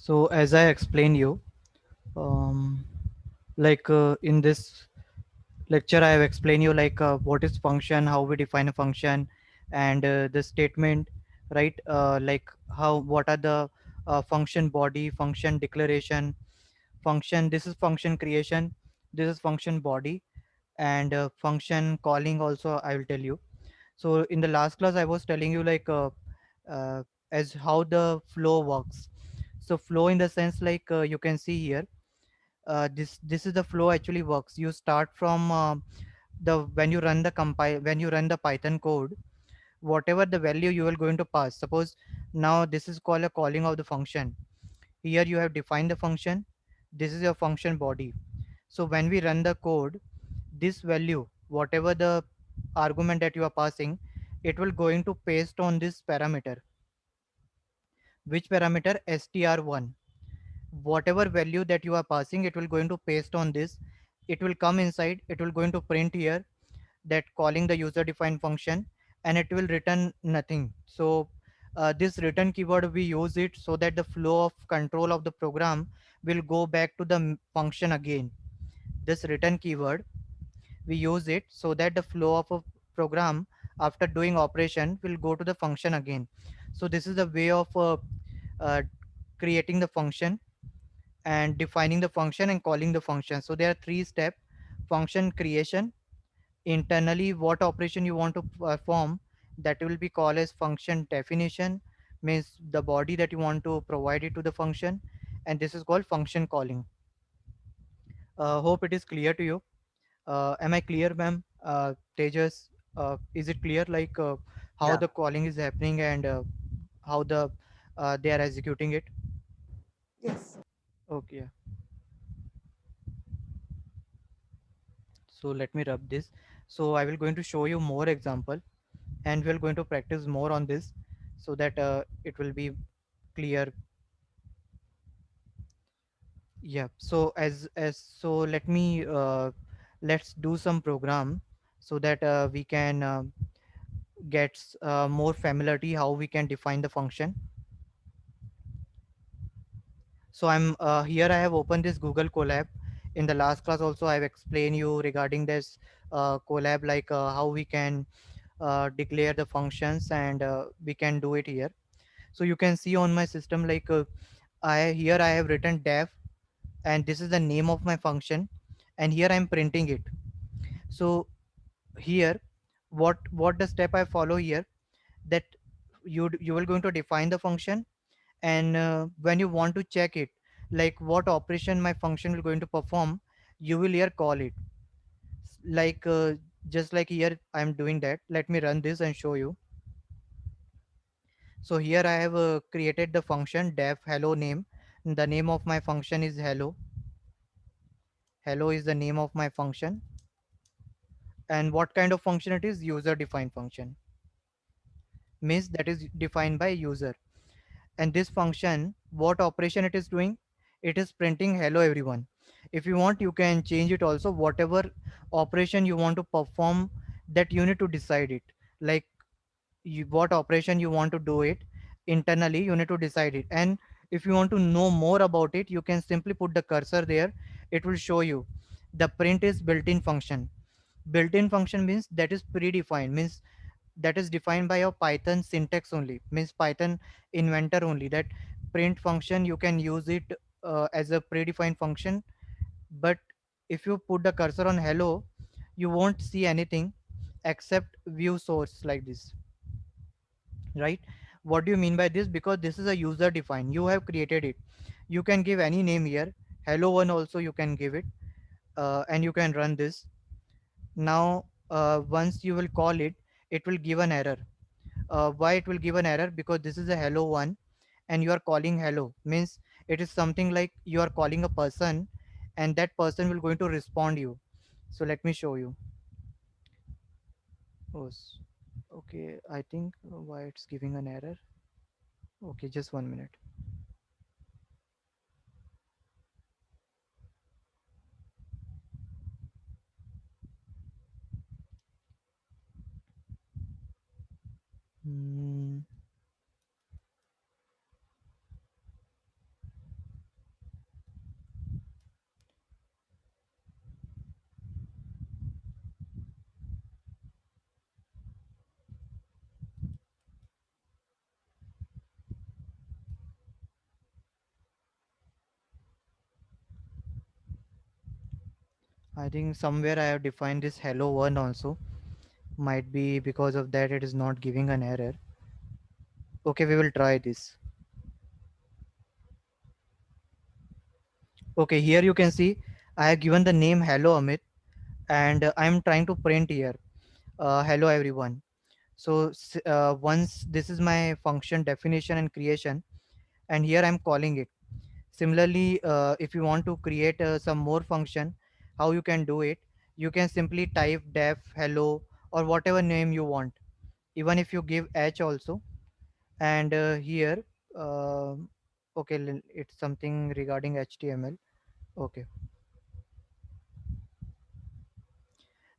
So as I explained you, um, in this lecture, I have explained you what is function, how we define a function, and the statement, right? How what are the function body, function declaration, function. This is function creation. This is function body, and function calling. Also, I will tell you. So in the last class, I was telling you uh, as how the flow works. So flow in the sense you can see here, this is the flow actually works. You start from the when you run the compile when you run the Python code, whatever the value you are going to pass. Suppose now this is called a calling of the function. Here you have defined the function. This is your function body. So when we run the code, this value, whatever the argument that you are passing, it will going to paste on this parameter. Which parameter? str1. Whatever value that you are passing, it will going to paste on this. It will come inside, it will going to print here that calling the user defined function, and it will return nothing. So this return keyword, we use it so that the flow of control of the program will go back to the function again. This return keyword, we use it so that the flow of a program after doing operation will go to the function again. So this is the way of uh, creating the function and defining the function and calling the function. So there are three steps: function creation, internally what operation you want to perform, that will be called as function definition, means the body that you want to provide it to the function, and this is called function calling. Hope it is clear to you. Am I clear, ma'am? Tejas, is it clear how Yeah. the calling is happening and how they are executing it? Yes. Okay, yeah. So let me rub this. So I will going to show you more example, and we're going to practice more on this so that it will be clear. Yeah, so as so let me let's do some program so that we can get more familiarity how we can define the function. So I'm here, I have opened this Google Colab. In the last class also I've explained you regarding this Colab, how we can declare the functions, and we can do it here. So you can see on my system I have written def, and this is the name of my function, and here I'm printing it. So here, what the step I follow here, that you will going to define the function, and when you want to check it, like what operation my function will going to perform, you will here call it. like uh, just like here I'm doing that. Let me run this and show you. So here I have created the function def hello name. The name of my function is hello. Hello is the name of my function. And what kind of function it is? User defined function, means that is defined by user. And this function, what operation it is doing? It is printing hello everyone. If you want, you can change it also. Whatever operation you want to perform, that you need to decide it. Like what operation you want to do it internally, you need to decide it. And if you want to know more about it, you can simply put the cursor there. It will show you the print is built-in function. Built-in function means that is predefined, means that is defined by your Python syntax only, means Python inventor only. That print function you can use it as a predefined function. But if you put the cursor on hello, you won't see anything except view source like this, right? What do you mean by this? Because this is a user defined, you have created it. You can give any name here. Hello one also you can give it, and you can run this. Now once you will call it, it will give an error. Why it will give an error? Because this is a hello one, and you are calling hello, means it is something like you are calling a person, and that person will going to respond you. So let me show you. Oh, okay, I think why it's giving an error. Okay, just 1 minute. Hmm. I think somewhere I have defined this hello one also. Might be because of that it is not giving an error. Okay, we will try this. Okay, here you can see I have given the name hello Amit, and I am trying to print here hello everyone. So once this is my function definition and creation, and here I'm calling it. Similarly, if you want to create some more function, how you can do it? You can simply type def hello or whatever name you want. Even if you give h also, and here, uh, okay, it's something regarding HTML. Okay,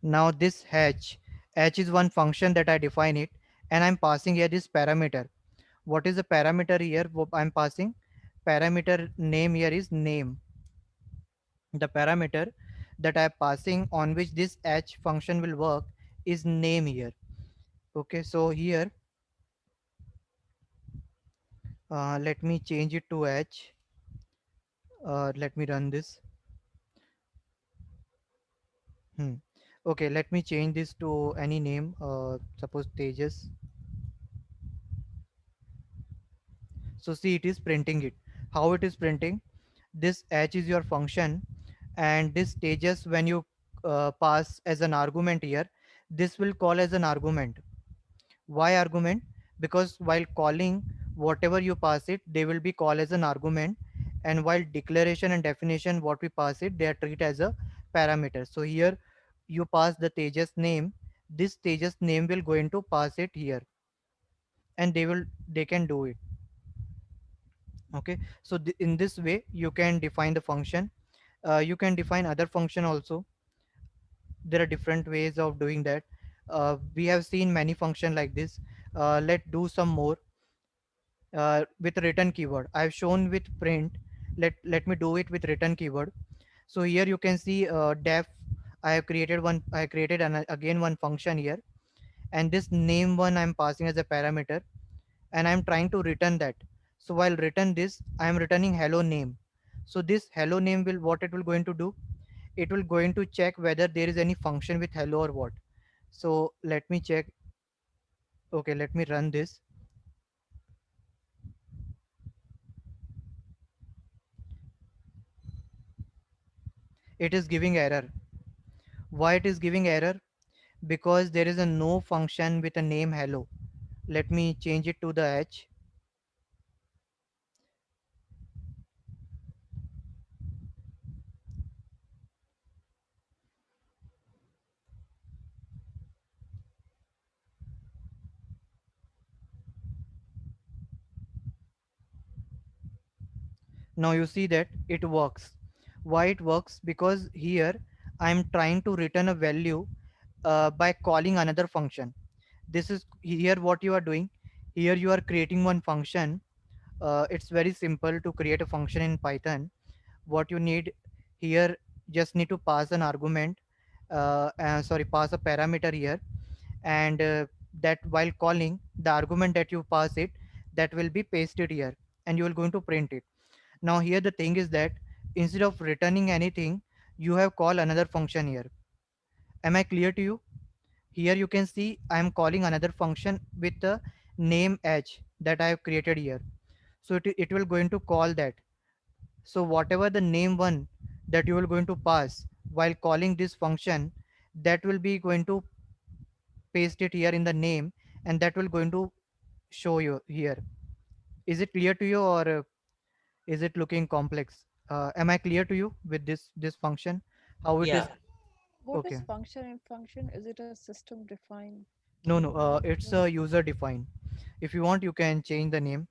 now this h is one function that I define it, and I'm passing here this parameter. What is the parameter here? I'm passing parameter name here is name. The parameter that I'm passing on which this h function will work is name here. Okay, so here let me change it to h. Let me run this. Hmm. Okay, let me change this to any name. Suppose Tejas. So see, it is printing it. How it is printing? This h is your function, and this Tejas, when you pass as an argument here, this will call as an argument. Why argument? Because while calling whatever you pass it, they will be called as an argument, and while declaration and definition what we pass it, they are treated as a parameter. So here you pass the Tejas name. This Tejas name will going to pass it here, and they can do it. Okay, so in this way you can define the function. You can define other function also. There are different ways of doing that. We have seen many function like this. Let's do some more with return keyword. I've shown with print. Let me do it with return keyword. So here you can see def. I have created one. I created again one function here, and this name one I'm passing as a parameter, and I'm trying to return that. So while return this, I am returning hello name. So this hello name will what it will going to do? It will going to check whether there is any function with hello or what. So let me check. Okay, let me run this. It is giving error. Why it is giving error? Because there is a no function with a name hello. Let me change it to the h. Now you see that it works. Why it works? Because here I am trying to return a value by calling another function. This is here what you are doing. Here you are creating one function. It's very simple to create a function in Python. What you need here, just need to pass an argument, sorry, pass a parameter here, and that while calling the argument that you pass it, that will be pasted here, and you will going to print it. Now here the thing is that instead of returning anything, you have called another function here. Am I clear to you? Here you can see I am calling another function with the name h that I have created here. So it will going to call that. So whatever the name one that you will going to pass while calling this function, that will be going to paste it here in the name, and that will going to show you here. Is it clear to you, or is it looking complex? Am I clear to you with this function? How it is? Yeah. What Okay. is function in function? Is it a system defined? No, no. It's What is a user defined. If you want, you can change the name.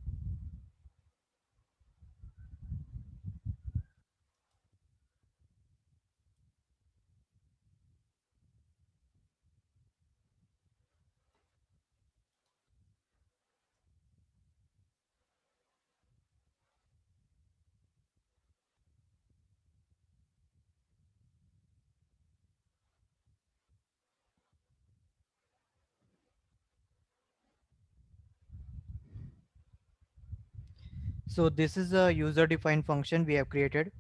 So this is a user defined function we have created.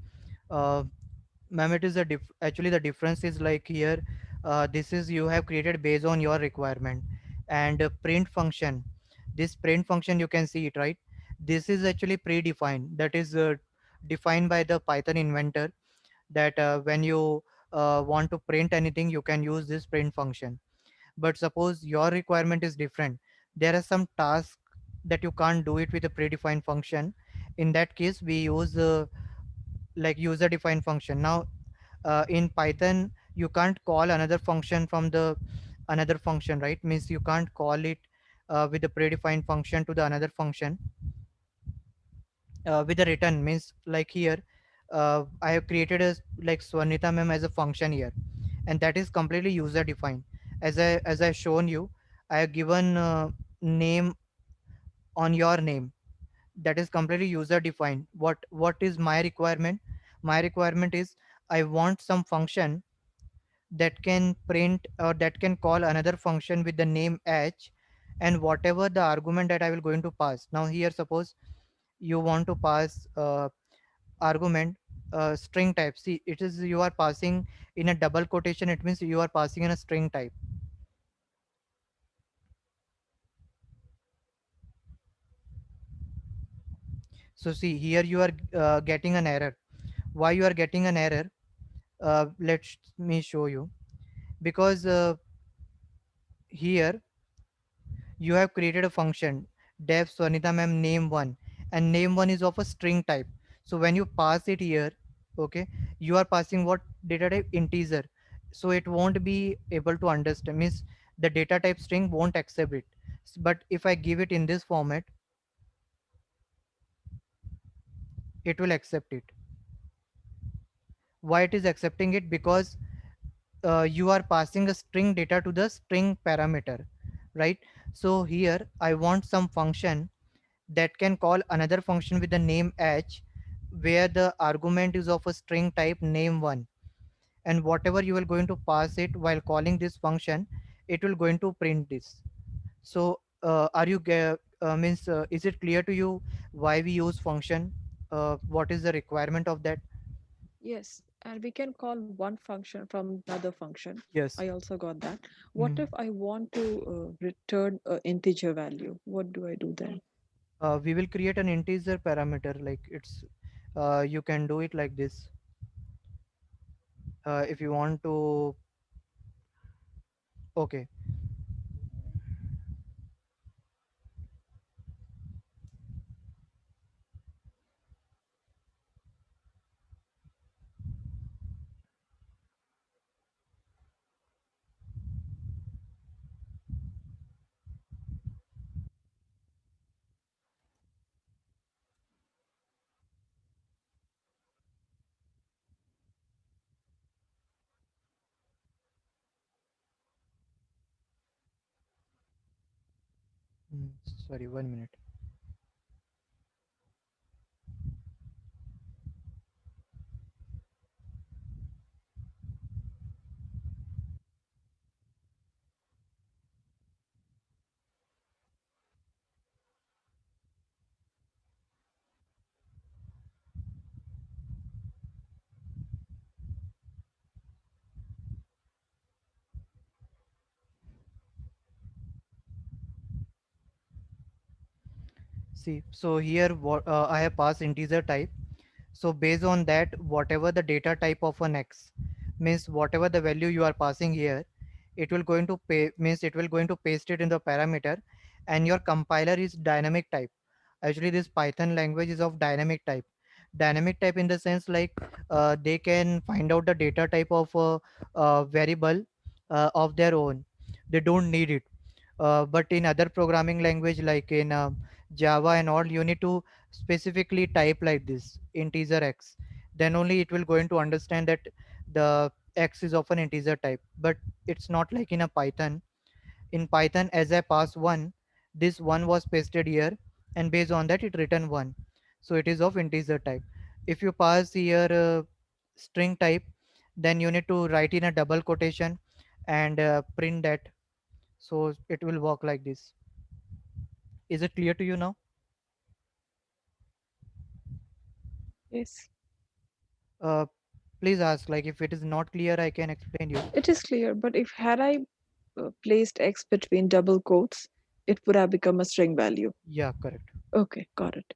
Uh, Ma'am, it is actually the difference is like here, this is you have created based on your requirement, and print function, this print function you can see it, right? This is actually predefined, that is defined by the Python inventor, that when you want to print anything you can use this print function. But suppose your requirement is different, there are some tasks that you can't do it with a predefined function. In that case we use like user defined function. Now in Python you can't call another function from the another function, right? Means you can't call it with the predefined function to the another function with the return. Means like here I have created a like Swarnita mem as a function here, and that is completely user defined. As I shown you, I have given name on your name, that is completely user defined. What is my requirement? My requirement is I want some function that can print or that can call another function with the name h, and whatever the argument that I will going to pass. Now here suppose you want to pass argument string type. See, it is you are passing in a double quotation, it means you are passing in a string type. So see here you are getting an error. Why you are getting an error? Let me show you. Because here you have created a function def Swanita ma'am name one, and name one is of a string type. So when you pass it here, okay, you are passing what data type? Integer. So it won't be able to understand, means the data type string won't accept it. But if I give it in this format, it will accept it. Why it is accepting it? Because you are passing a string data to the string parameter, right? So here I want some function that can call another function with the name h, where the argument is of a string type name one, and whatever you are going to pass it while calling this function, it will going to print this. So are you means is it clear to you why we use function? What is the requirement of that? Yes, and we can call one function from another function. I Yes. also got that. What Mm. if I want to return an integer value? What do I do then? We will create an integer parameter, like it's you can do it like this. If you want to, okay. Mm, sorry, 1 minute. See, so here what I have passed integer type. So based on that, whatever the data type of an x, means whatever the value you are passing here, it will going to pay, means it will going to paste it in the parameter, and your compiler is dynamic type. Actually this Python language is of dynamic type. Dynamic type in the sense like they can find out the data type of a, variable of their own. They don't need it. But in other programming language like in Java and all, you need to specifically type like this integer x, then only it will going to understand that the x is of an integer type. But it's not like in a Python. In Python, as I pass one, this one was pasted here, and based on that it return one. So it is of integer type. If you pass here string type, then you need to write in a double quotation and print that. So it will work like this. Is it clear to you now? Yes. uh, Please ask, like if it is not clear, I can explain you. It is clear, but if had I placed x between double quotes, it would have become a string value. Yeah, correct. Okay, got it.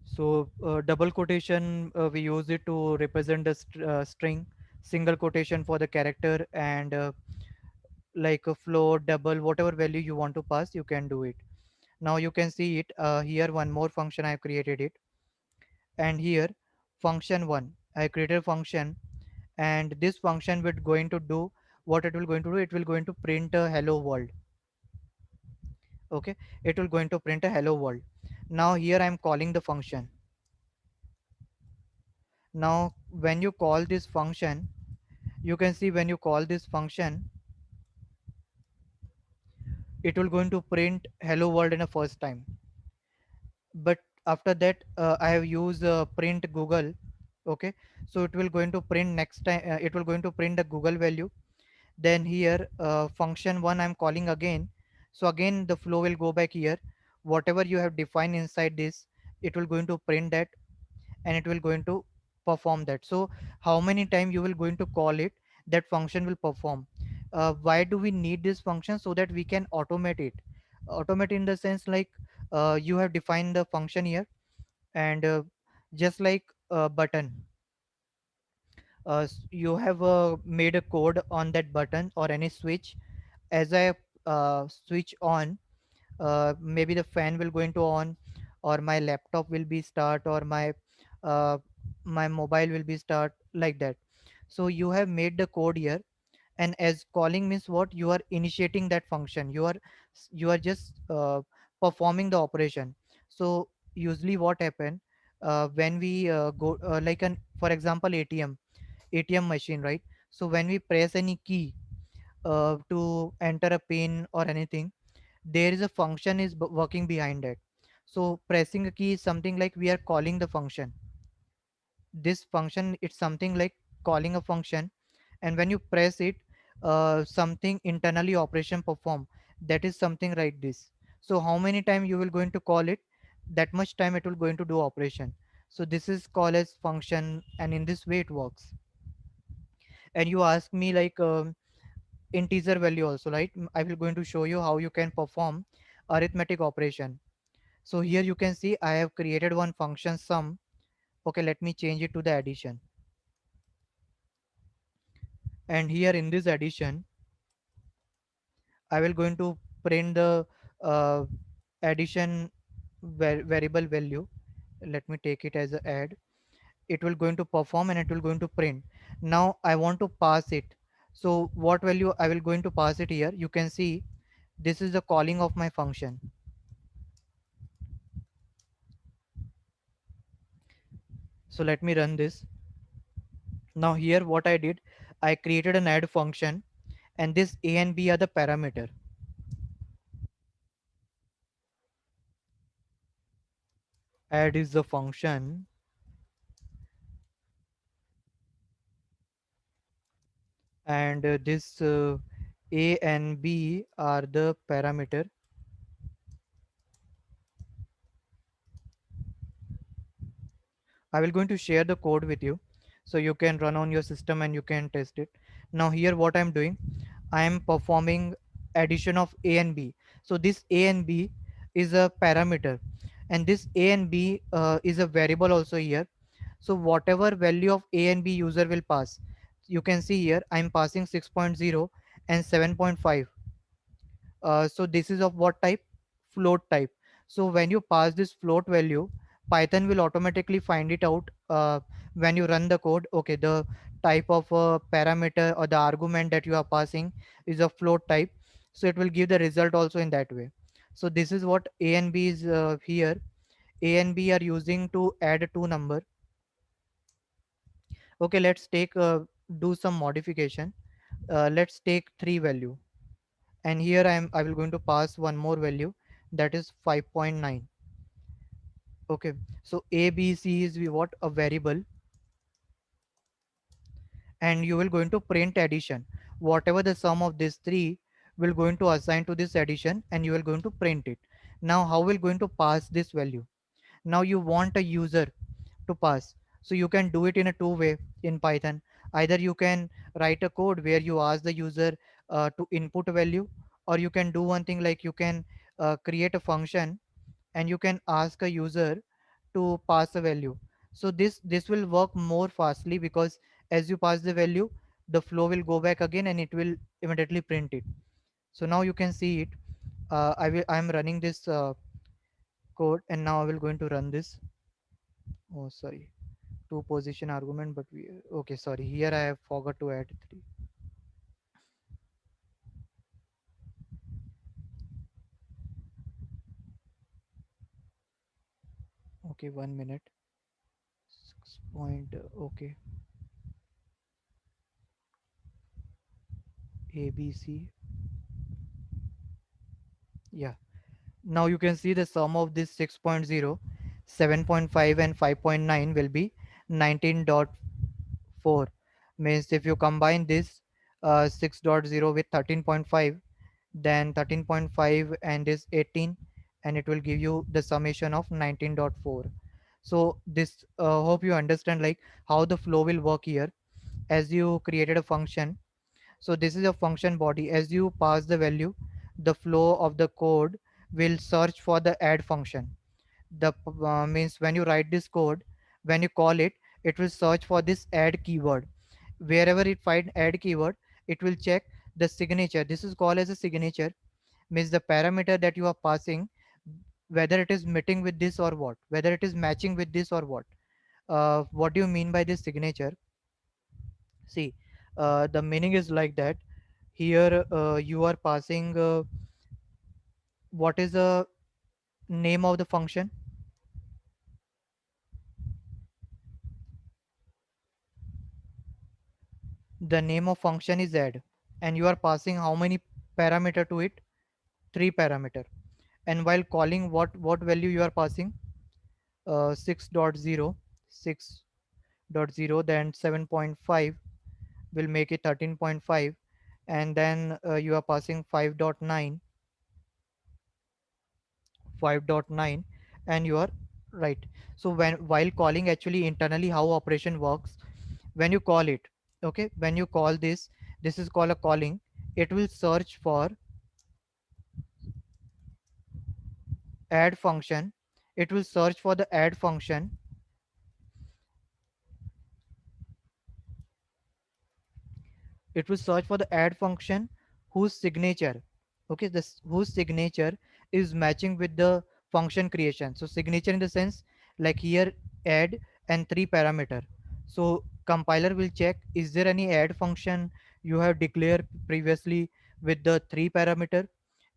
So double quotation, we use it to represent the string. Single quotation for the character, and like a float, double, whatever value you want to pass, you can do it. Now you can see it here. One more function I have created it, and here function one. I created a function, and this function will going to do what it will going to do. It will going to print a hello world. Okay, it will going to print a hello world. Now here I am calling the function. Now when you call this function, you can see when you call this function, it will going to print hello world in the first time. But after that, I have used print Google. Okay, so it will going to print next time, it will going to print the Google value. Then here function one I'm calling again. So again the flow will go back here. Whatever you have defined inside this, it will going to print that, and it will going to perform that. So how many time you will going to call it, that function will perform. Why do we need this function? So that we can automate it. Automate in the sense like, you have defined the function here, and just like a button, you have made a code on that button or any switch. As I switch on, maybe the fan will going to on, or my laptop will be start, or uh, my mobile will be start, like that. So you have made the code here, and as calling means what, you are initiating that function, you are just performing the operation. So usually what happen, when we go like an for example ATM machine, right? So when we press any key to enter a pin or anything, there is a function is working behind it. So pressing a key is something like we are calling the function. This function, it's something like calling a function, and when you press it, something internally operation perform. That is something like this. So how many time you will going to call it, that much time it will going to do operation. So this is called as function, and in this way it works. And you ask me like, integer value also, right? I will going to show you how you can perform arithmetic operation. So here you can see I have created one function sum. Okay, let me change it to the addition. And here in this addition, I will going to print the uh, addition variable value. Let me take it as a add. It will going to perform, and it will going to print. Now I want to pass it. So what value I will going to pass it here? You can see this is the calling of my function. So let me run this. Now here what I did, I created an add function, and this a and b are the parameter. Add is the function, and this a and b are the parameter. I will going to share the code with you, so you can run on your system and you can test it. Now here what I'm doing, I am performing addition of a and b. So this a and b is a parameter, and this a and b is a variable also here. So whatever value of a and b user will pass, you can see here I'm passing 6.0 and 7.5. So this is of what type? Float type. So when you pass this float value, Python will automatically find it out when you run the code. Okay, the type of parameter or the argument that you are passing is a float type. So it will give the result also in that way. So this is what a and b is here. A and b are using to add two number. Okay, let's take do some modification. Let's take three value, and here I will going to pass one more value, that is 5.9. Okay, so a b c is what, a variable, and you will going to print addition. Whatever the sum of these three will going to assign to this addition, and you will going to print it. Now how will going to pass this value? Now you want a user to pass. So you can do it in a two way in Python. Either you can write a code where you ask the user to input a value, or you can do one thing like you can create a function and you can ask a user to pass a value. So this will work more fastly, because as you pass the value, the flow will go back again and it will immediately print it. So now you can see it. I'm running this code, and now I will going to run this. Oh, sorry, two position argument, but we, okay, sorry, here I have forgot to add three. Okay, 1 minute. 6 point, okay, ABC. Yeah, now you can see the sum of this 6.0, 7.5 and 5.9 will be 19.4. Means if you combine this 6.0 with 13.5, then 13.5 and is 18, and it will give you the summation of 19.4. So this hope you understand like how the flow will work here. As you created a function, so this is a function body. As you pass the value, the flow of the code will search for the add function. The means when you write this code, when you call it, it will search for this add keyword. Wherever it find add keyword, it will check the signature. This is called as a signature, means the parameter that you are passing, whether it is meeting with this or what, whether it is matching with this or what. What do you mean by this signature? See, the meaning is like that. Here you are passing what is the name of the function. The name of function is add, and you are passing how many parameter to it? Three parameter. And while calling, what value you are passing? 6.0, 6.0, then 7.5 will make it 13.5, and then you are passing 5.9, 5.9, and you are right. So when while calling, actually internally how operation works, when you call it, okay, when you call this is called a calling. It will search for add function. It will search for the add function. It will search for the add function whose signature, okay, this whose signature is matching with the function creation. So signature in the sense, like here, add and three parameter. So compiler will check, is there any add function you have declared previously with the three parameter.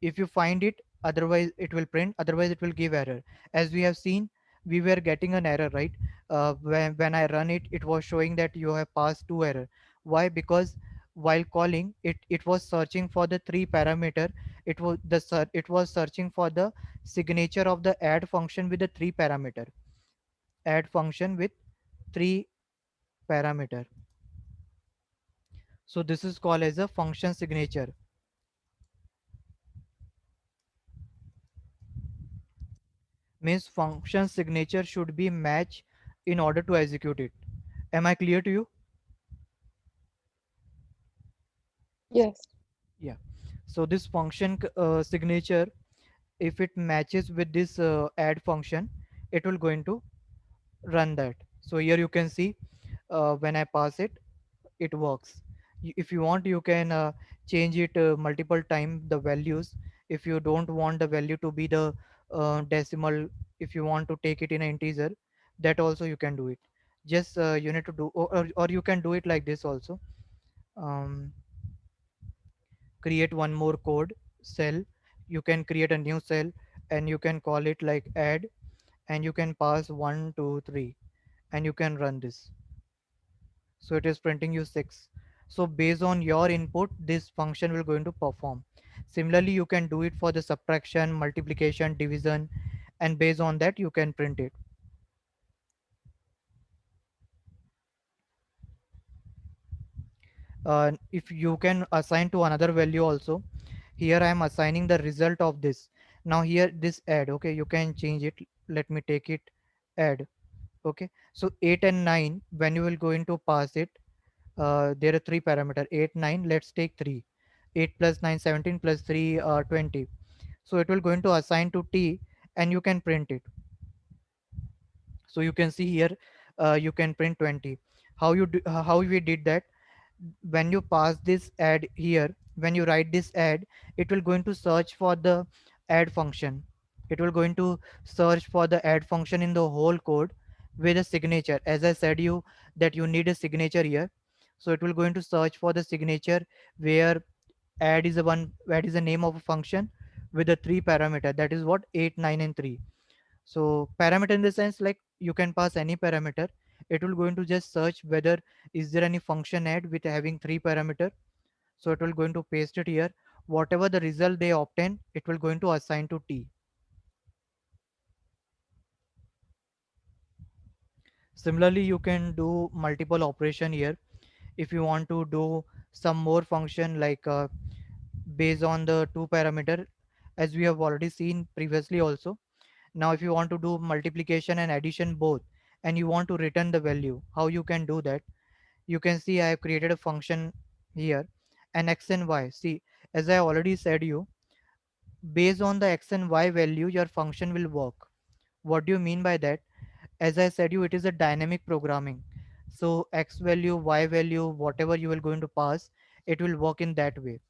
If you find it, otherwise it will print, otherwise it will give error. As we have seen, we were getting an error, right? When I run it, it was showing that you have passed two error. Why? Because while calling it, it was searching for the three parameter. It was searching for the signature of the add function with the three parameter. Add function with three parameter. So this is called as a function signature. Means function signature should be match in order to execute it. Am I clear to you? Yes. Yeah. So this function signature, if it matches with this add function, it will going to run that. So here you can see, when I pass it, it works. If you want, you can change it multiple time the values. If you don't want the value to be the decimal, if you want to take it in an integer, that also you can do it. Just you need to do, or you can do it like this also. um, Create one more code cell. You can create a new cell, and you can call it like add, and you can pass 1 2 3, and you can run this. So it is printing you 6. So based on your input, this function will going to perform. Similarly, you can do it for the subtraction, multiplication, division, and based on that you can print it. If you can assign to another value also, here I am assigning the result of this. Now here this add, okay, you can change it. Let me take it add. Okay, so 8 and 9, when you will going to pass it, there are three parameter, 8 9. Let's take 3. 8 plus 9 17 plus 3 20. So it will going to assign to t, and you can print it. So you can see here, you can print 20. How we did that? When you pass this add here, when you write this add, it will going to search for the add function. It will going to search for the add function in the whole code with a signature, as I said you that you need a signature here. So it will going to search for the signature where add is the name of a function with the three parameter, that is what, 8 9 and 3. So parameter in the sense like you can pass any parameter. It will going to just search whether is there any function add with having three parameter. So it will going to paste it here. Whatever the result they obtain, it will going to assign to t. Similarly, you can do multiple operation here. If you want to do some more function like based on the two parameter, as we have already seen previously also. Now if you want to do multiplication and addition both, and you want to return the value, how you can do that? You can see I have created a function here, and x and y. See, as I already said you, based on the x and y value your function will work. What do you mean by that? As I said you, it is a dynamic programming. So x value, y value, whatever you will going to pass, it will work in that way.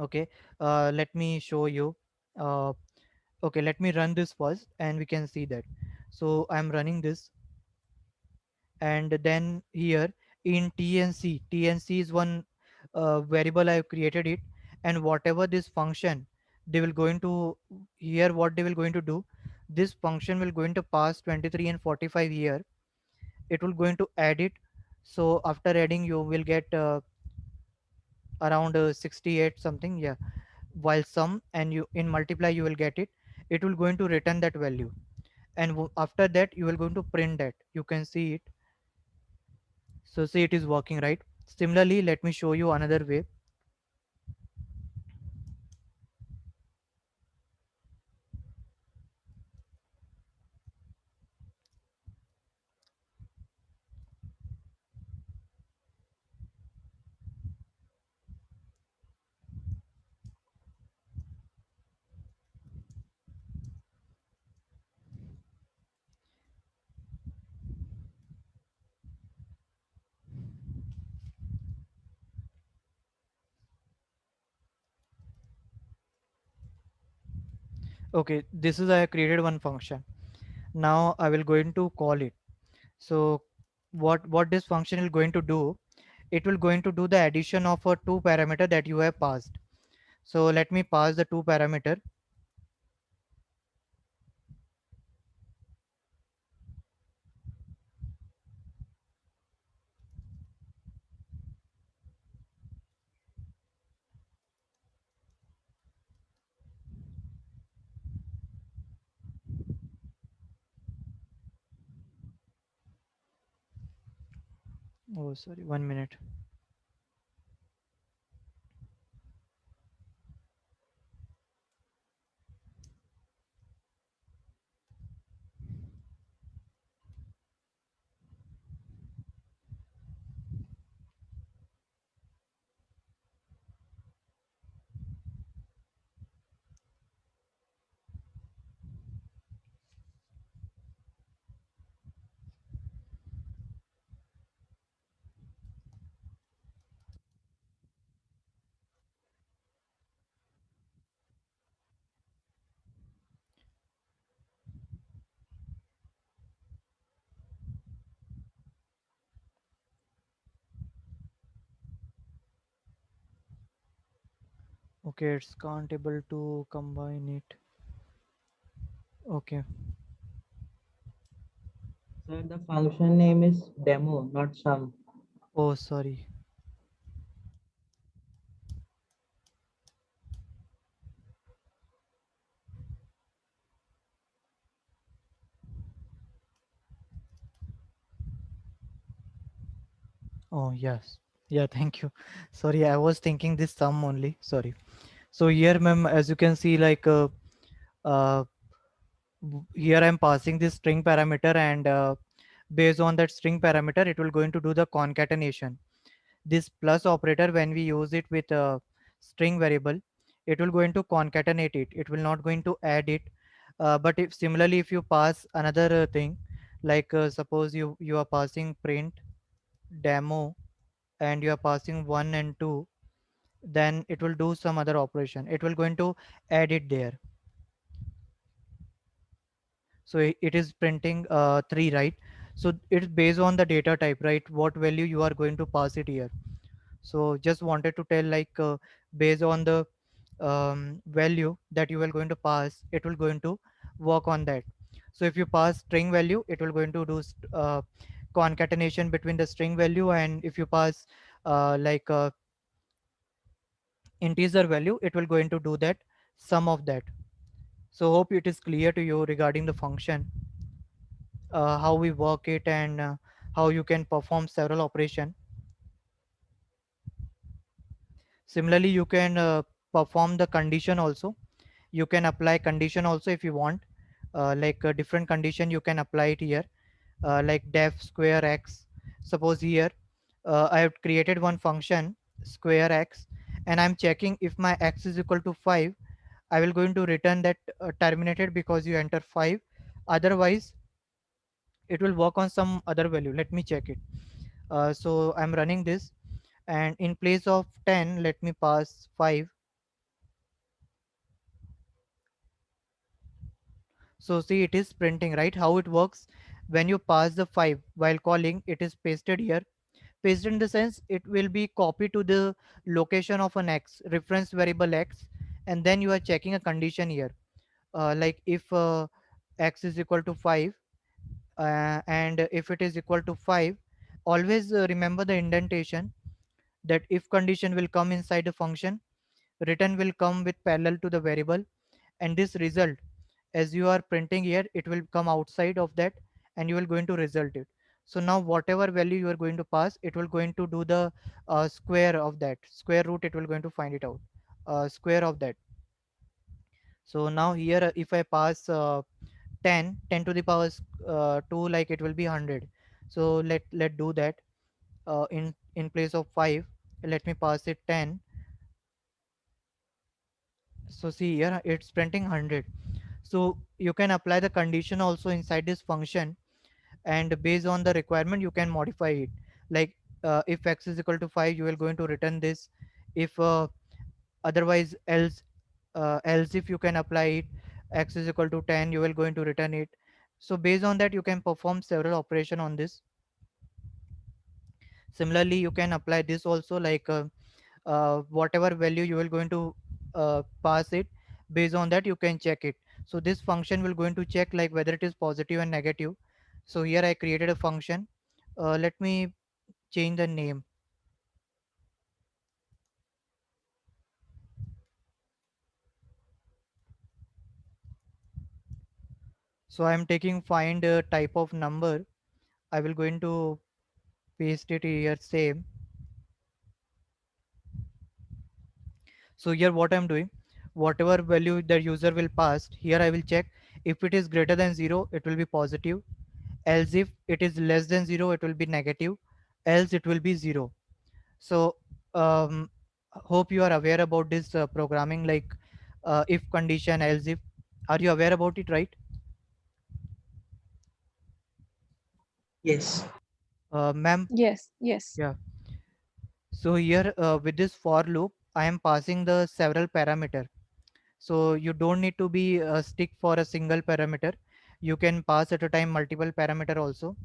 Okay, let me show you. uh, okay, let me run this first and we can see that. So I'm running this, and then here in tnc is one variable I have created it. And whatever this function they will going to, here what they will going to do, this function will going to pass 23 and 45 here. It will going to add it. So after adding you will get around 68 something, yeah. While sum and you in multiply you will get it. It will going to return that value, and after that you will going to print that. You can see it. So see, it is working, right? Similarly, let me show you another way. Okay, this is, I created one function. Now I will going to call it. So what this function is going to do, it will going to do the addition of a two parameter that you have passed. So let me pass the two parameter. Oh sorry, 1 minute. Okay, it's can't able to combine it. Okay. So the function name is demo, not sum. Oh sorry. Oh yes, yeah, thank you. Sorry, I was thinking this sum only, sorry. So here ma'am, as you can see, like uh, here I'm passing this string parameter, and based on that string parameter it will going to do the concatenation. This plus operator, when we use it with a string variable, it will going to concatenate it, it will not going to add it. But if similarly if you pass another thing, like suppose you are passing print demo, and you are passing 1 and 2, then it will do some other operation, it will going to add it there. So it is printing 3, right? So it's based on the data type, right, what value you are going to pass it here. So just wanted to tell, like based on the value that you are going to pass, it will going to work on that. So if you pass string value, it will going to do concatenation between the string value, and if you pass like integer value, it will going to do that sum of that. So hope it is clear to you regarding the function, how we work it, and how you can perform several operation. Similarly you can perform the condition also, you can apply condition also if you want, like a different condition you can apply it here, like def square x. Suppose here I have created one function square x, and I'm checking if my x is equal to 5, I will going to return that terminated because you enter 5. Otherwise it will work on some other value, let me check it. So I'm running this, and in place of 10 let me pass 5. So see, it is printing, right? How it works: when you pass the 5 while calling, it is pasted here. Pasted in the sense it will be copied to the location of an x, reference variable x, and then you are checking a condition here, like if x is equal to 5, and if it is equal to 5, always remember the indentation, that if condition will come inside the function, return will come with parallel to the variable, and this result, as you are printing here, it will come outside of that, and you will going to result it. So now whatever value you are going to pass, it will going to do the square of that, square root, it will going to find it out, square of that. So now here if I pass 10 to the power 2, like it will be 100. So let do that, in place of 5 let me pass it 10. So see here it's printing 100. So you can apply the condition also inside this function, and based on the requirement you can modify it, like if x is equal to 5 you will going to return this, if otherwise else if you can apply it, x is equal to 10 you will going to return it. So based on that you can perform several operation on this. Similarly you can apply this also, like whatever value you will going to pass it, based on that you can check it. So this function will going to check like whether it is positive and negative. So here I created a function, let me change the name. So I am taking find a type of number, I will going to paste it here same. So here what I'm doing, whatever value the user will pass, here I will check if it is greater than 0 it will be positive, else if it is less than 0 it will be negative, else it will be 0. So um, hope you are aware about this programming, like if condition, else if, are you aware about it, right? Yes. Ma'am, Yes, yes. yeah. So here with this for loop I am passing the several parameter. So you don't need to be stick for a single parameter, you can pass at a time multiple parameter also,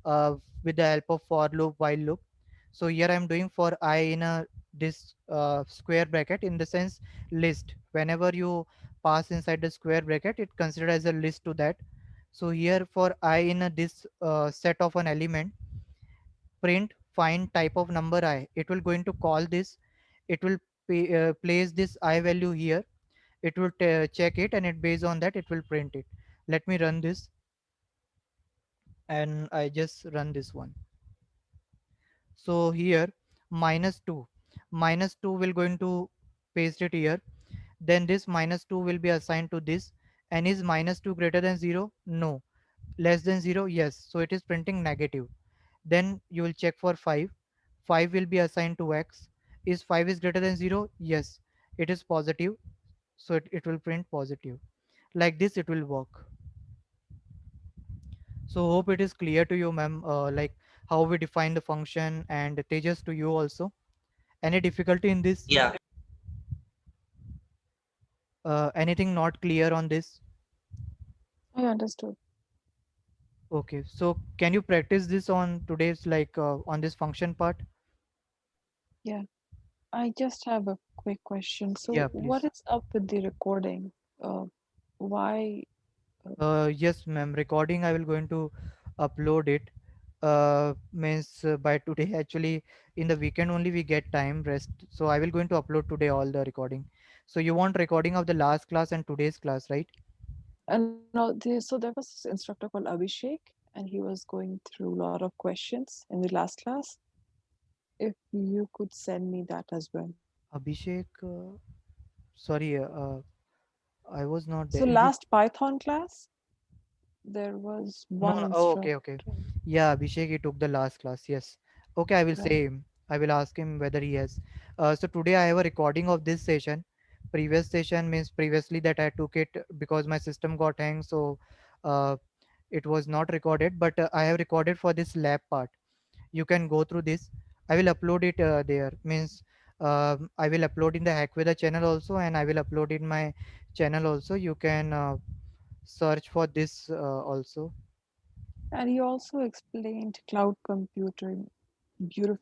uh, with the help of for loop, while loop. So here I'm doing for I in a this square bracket, in the sense list, whenever you pass inside the square bracket it considered as a list to that. So here for I in a this set of an element, print find type of number I, it will going to call this, it will place this I value here, it will check it, and it based on that it will print it. Let me run this, and I just run this one. So here minus 2 will going to paste it here, then this minus 2 will be assigned to this, And is minus 2 greater than 0? No. Less than 0? Yes. So it is printing negative. Then you will check for 5. 5 will be assigned to x. Is 5 is greater than 0? Yes. It is positive. So it will print positive. Like this it will work. So hope it is clear to you, ma'am, like how we define the function, and Tejas to you also. Any difficulty in this? Yeah. Anything not clear on this? I understood. Okay, so can you practice this on today's, like on this function part? Yeah. I just have a quick question. Yeah, So, what please. is up with the recording? Uh, why? Uh, Yes, ma'am. Recording I will going to upload it. Means by today actually, in the weekend only we get time rest. So I will going to upload today all the recording. So you want recording of the last class and today's class, right? no, so there was this instructor called Abhishek, and he was going through a lot of questions in the last class. If you could send me that as well. Abhishek, sorry, I was not So, there. Is it? last Python class, there was No, one no. Oh, okay, instructor. okay. Yeah, Abhishek, he took the last class. Yes. Okay, I will Right. say him. I will ask him whether he has. So today I have a recording of this session. Previous session means previously that I took it because my system got hang, so uh, it was not recorded. But I have recorded for this lab part. You can go through this. I will upload it there. Means I will upload in the Hackweather channel also, and I will upload in my channel also. You can search for this also. And he also explained cloud computing beautifully.